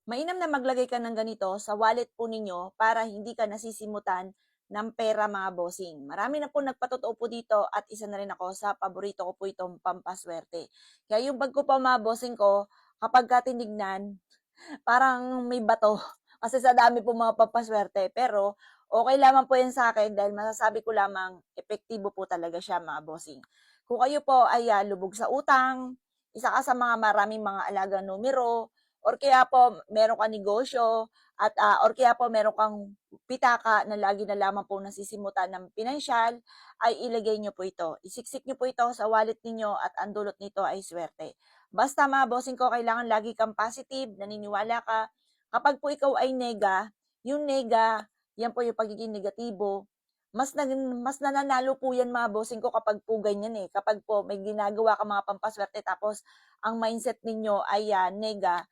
Mainam na maglagay ka ng ganito sa wallet po ninyo para hindi ka nasisimutan ng pera mga bossing. Marami na po nagpatotoo po dito at isa na rin ako sa paborito ko po itong pampaswerte. Kaya yung bag ko pa mga bossing ko, kapag ka tinignan, parang may bato. Kasi sa dami po mga pampaswerte. Pero okay lamang po yan sa akin dahil masasabi ko lamang epektibo po talaga siya mga bossing. Kung kayo po ay lubog sa utang, isa ka sa mga maraming mga alagang numero, or kaya po meron kang negosyo at or kaya po meron kang pitaka na lagi na lamang po nasisimutan ng pinansyal, ay ilagay nyo po ito. Isiksik nyo po ito sa wallet ninyo at ang dulot nito ay swerte. Basta mga bossing ko, kailangan lagi kang positive, naniniwala ka. Kapag po ikaw ay nega, yung nega, yan po yung pagiging negatibo, mas nananalo po yan mga bossing ko kapag po ganyan eh. Kapag po may ginagawa ka mga pampaswerte tapos ang mindset ninyo ay nega,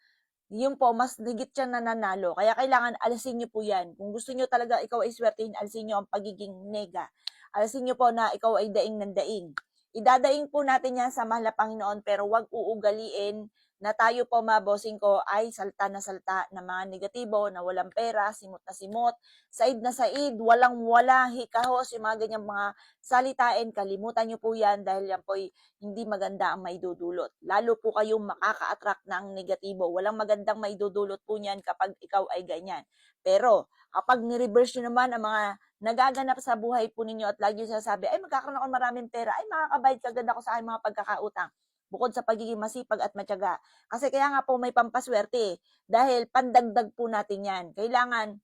yun po, mas higit siyang nananalo. Kaya kailangan alisin niyo po yan. Kung gusto niyo talaga ikaw ay swertehin, alisin niyo ang pagiging nega. Alisin niyo po na ikaw ay daing ng daing. Idadaing po natin yan sa mahal na Panginoon pero wag uugaliin na tayo po mga bossing ko ay salta na salta na mga negatibo, na walang pera, simot na simot, said na said, walang wala, hikahos, yung mga ganyang mga salitain, kalimutan niyo po yan dahil yan po ay hindi maganda ang maidudulot. Lalo po kayong makaka-attract ng negatibo. Walang magandang maidudulot po niyan kapag ikaw ay ganyan. Pero kapag ni-reverse nyo naman ang mga nagaganap sa buhay po ninyo at lagi nyo sinasabi, ay magkakaroon ako maraming pera, ay makakabayad kagad ako sa aking mga pagkakautang. Bukod sa pagiging masipag at matyaga. Kasi kaya nga po may pampaswerte dahil pandagdag po natin yan. Kailangan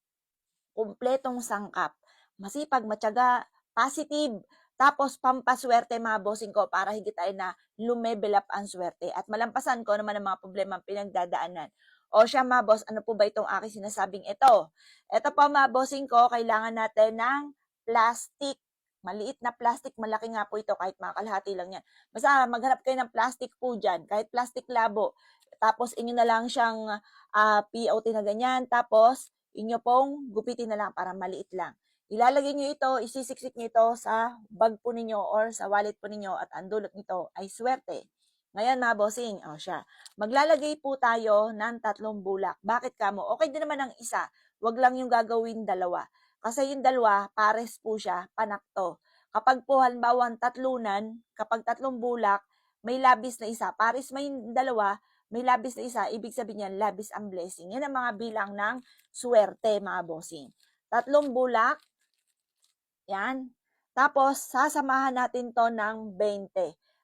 kumpletong sangkap. Masipag, matyaga, positive, tapos pampaswerte mga bossing ko para higit tayo na lumevel up ang swerte at malampasan ko naman ang mga problema pinagdadaanan. O siya mga boss, ano po ba itong aking sinasabing ito? Ito po mga bossing ko, kailangan natin ng plastic. Maliit na plastic, malaki nga po ito kahit mga kalahati lang yan. Basta maghanap kayo ng plastic po dyan, kahit plastic labo. Tapos inyo na lang siyang POT na ganyan. Tapos inyo pong gupitin na lang para maliit lang. Ilalagay nyo ito, isisiksik nyo ito sa bag po ninyo or sa wallet po ninyo at ang dulot nito ay swerte. Ngayon mga bossing, o siya, maglalagay po tayo ng 3 bulak. Bakit kamo? Okay din naman ang isa, wag lang yung gagawin dalawa. Kasi yung dalawa, pares po siya, panakto. Kapag po halimbawa tatlunan, kapag 3 bulak, may labis na isa. Pares may dalawa, may labis na isa, ibig sabihin yan, labis ang blessing. Yan ang mga bilang ng swerte mga bossing. 3 bulak, yan. Tapos, sasamahan natin to ng 20.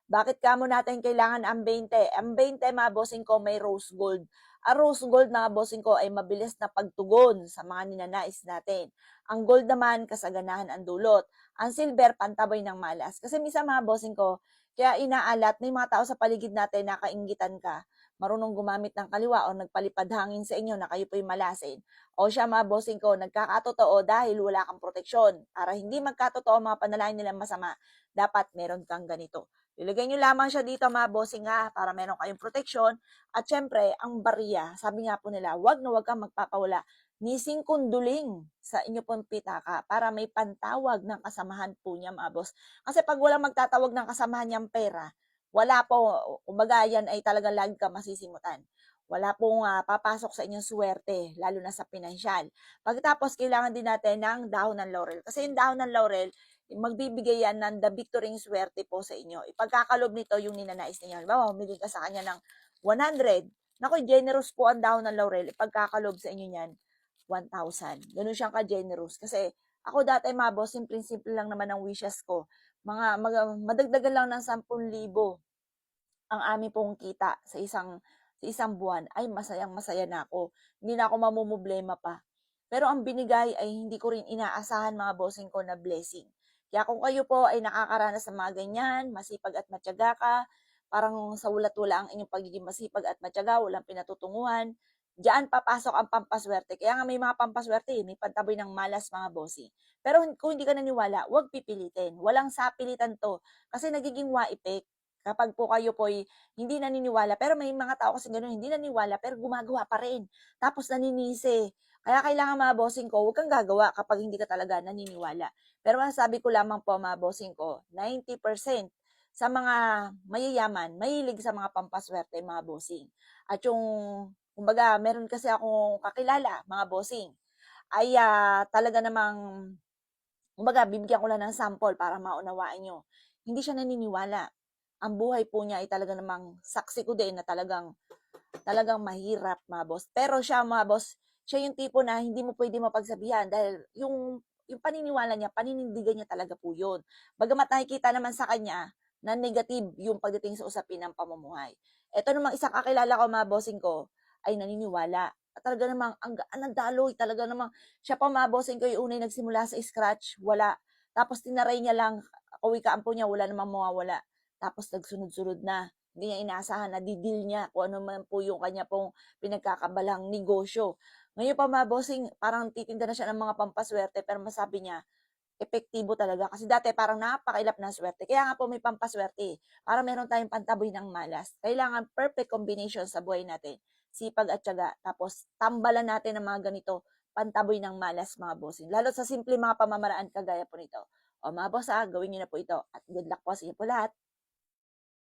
Bakit kamo natin kailangan ang 20? Ang 20, mga bossing ko, may rose gold. Ang rose gold, mga bossing ko, ay mabilis na pagtugon sa mga ninanais natin. Ang gold naman, kasaganahan ang dulot. Ang silver, pantabay ng malas. Kasi misa mga bossing ko, kaya inaalat, may mga tao sa paligid natin na kaingitan ka, marunong gumamit ng kaliwa o nagpalipad hangin sa inyo na kayo po'y malasin. O siya mga bossing ko, nagkakatotoo dahil wala kang proteksyon. Para hindi magkatotoo mga panalangin nilang masama, dapat meron kang ganito. Ilagay nyo lamang siya dito mga bossing nga para meron kayong proteksyon. At syempre, ang bariya, sabi nga po nila, wag na wag kang magpapawala ni singkunduling sa inyo pong pitaka para may pantawag ng kasamahan po niya mga boss. Kasi pag walang magtatawag ng kasamahan niyang pera, wala po, kumbaga yan ay talagang lagi ka masisimutan. Wala pong papasok sa inyong swerte, lalo na sa pinansyal. Pagkatapos, kailangan din natin ng dahon ng laurel. Kasi yung dahon ng laurel, magbibigay yan ng the victory swerte po sa inyo. Ipagkakalob nito yung ninanais ninyo. Halimbawa, humiling ka sa kanya ng 100. Naku, generous po ang dahon ng laurel. Ipagkakalob sa inyo niyan, 1,000. Ganun siyang ka-generous. Kasi ako dati mga boss, simple-simple lang naman ang wishes ko. Madagdagan lang ng 10,000 ang amin pong kita sa isang buwan, ay masayang-masaya na ako. Hindi na ako mamumblema pa. Pero ang binigay ay hindi ko rin inaasahan mga bossing ko na blessing. Kaya kung kayo po ay nakakaranas ng mga ganyan, masipag at matyaga ka, parang sa ulat-wala ang inyong pagiging masipag at matyaga, walang pinatutunguhan, diyan papasok ang pampaswerte. Kaya nga may mga pampaswerte, may pantaboy ng malas mga bossing. Pero kung hindi ka naniwala, huwag pipilitin. Walang sapilitan to. Kasi nagiging wa-effect kapag po kayo po ay hindi naniniwala. Pero may mga tao kasi gano'n, hindi naniniwala pero gumagawa pa rin. Tapos naninisi. Kaya kailangan mga bossing ko, huwag kang gagawa kapag hindi ka talaga naniniwala. Pero masasabi ko lamang po mga bossing ko, 90% sa mga mayayaman, mahilig sa mga pampaswerte mga bossing. At yung Kumbaga meron kasi akong kakilala, mga bossing, ay, talaga namang kumbaga bibigyan ko lang ng sample para maunawaan niyo. Hindi siya naniniwala. Ang buhay po niya ay talaga namang saksi ko din na talagang talagang mahirap, mga boss. Pero siya, mga boss, siya yung tipo na hindi mo pwede mapagsabihan dahil yung paniniwala niya, paninindigan niya talaga po yun. Bagamat nakikita naman sa kanya na negative yung pagdating sa usapin ng pamumuhay. Ito namang isang kakilala ko, mga bossing ko, ay naniniwala. At talaga namang ang gaan ng daloy, talaga namang siya pa, mga bossing ko, yung unay nagsimula sa scratch, wala. Tapos tinaray niya lang, kawikaan po niya, wala namang mawawala. Tapos nagsunod-sunod na. Hindi niya inaasahan na didil niya kung ano man po yung kanya pong pinagkakabalang negosyo. Ngayon pa, mga bossing, parang titinda na siya ng mga pampaswerte pero masabi niya, epektibo talaga. Kasi dati parang napakailap ng swerte. Kaya nga po may pampaswerte. Para meron tayong pantaboy ng malas. Kailangan perfect combination sa buhay natin. Sipag at tiyaga. Tapos tambalan natin ng mga ganito pantaboy ng malas, mga bossing. Lalo sa simple mga pamamaraan kagaya po nito. O mga boss, gawin niyo na po ito. At good luck po sa inyo po lahat.